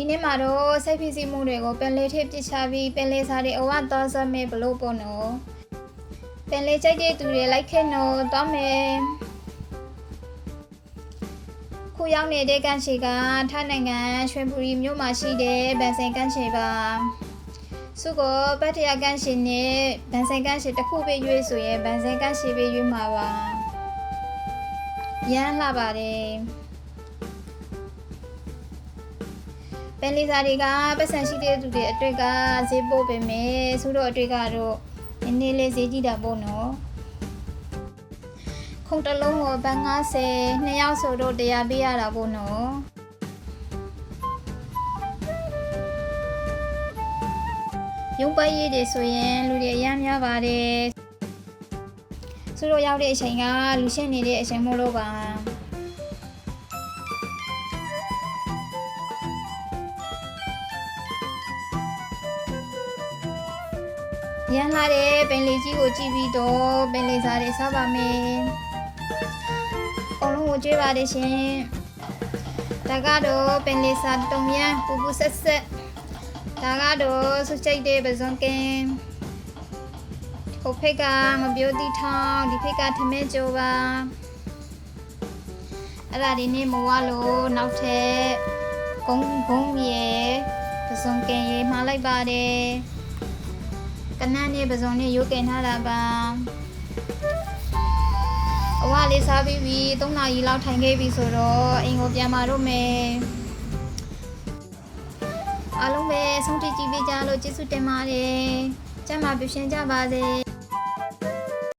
ဒီနေ့မှာတော့စိတ်ဖိစီးမှုတွေကိုပင်လေးထိပစ်ချပြီးပင်လေးစားတွေအဝတ်သွားစမယ်ဘလို့ပေါ့နော်ပင်လေးကြိုက်တဲ့သူတွေလိုက်ခဲ့နော်သွားမယ်ခုရောက်နေတဲ့ကန်ရှီကထိုင်းနိုင်ငံရွှေဘူရီမြို့မှာရှိတဲ့ဗန်စင်ကန်ရှီပါစုကပတ်ထရကန်ရှီနဲ့ဗန်စင်ကန်ရှီတစ်ခုပဲရွေးဆိုရင်ဗန်စင်ကန်ရှီပဲရွေးမှာပါရမ်းလှပါတယ်ပင်လီစာတွေကပတ်စံရှိတဲ့သူတွေအတွက်ကဈေးပို့ပေးမယ်ဆိုတော့အတွက်ကတော့နည်းနည်းလေးဈေးကြီးတာပေါ့နော်ခုံတလုံးကိုဘတ်50နှစ်ယောက်ဆိုတော့100ပေးရတာပေါ့နော်ရုံးပတ်ရည်တွေဆိုရင်လူတွေအများများပါတယ်ဆိုတော့ရောက်တဲ့အချိန်ကလူရှင်းနေတဲ့အချိန်မို့လို့ပါရန်လာတဲ့ပင်လေးကြီးကိုကြည့်ပြီးတော့ပင်လေးစားတွေစားပါမယ်။အလုံးကိုကြွေးပါတယ်ရှင်။ဒါကတော့ပင်လေးစားတုံရန်ပူပူဆက်ဆက်ဒါကတော့စုချိတ်တဲ့ပဇွန်ကင်ဟိုဖိတ်ကငပြိုးတီထောင်းဒီဖိတ်ကထမင်းကြိုပါအဲ့ဒါဒီနေ့မဝလို့နောက်ထပ်ဂုံရေပဇွန်ကင်ရေမှားလိုက်ပါတယ်ကနန်းနဲ့ပစုံနဲ့ရုပ်ကင်ထားတာပါအဝလေးစားပြီးပြီ3နာရီလောက်ထိုင်ခဲ့ပြီဆိုတော့အိမ်ကိုပြန်มาတော့မယ်အားလုံးပဲဆုံးဖြတ်ကြည့်ပေးကြလို့ကျေးဇူးတင်ပါတယ်ကျမ်းမာပြည့်ရှင်ကြပါစေ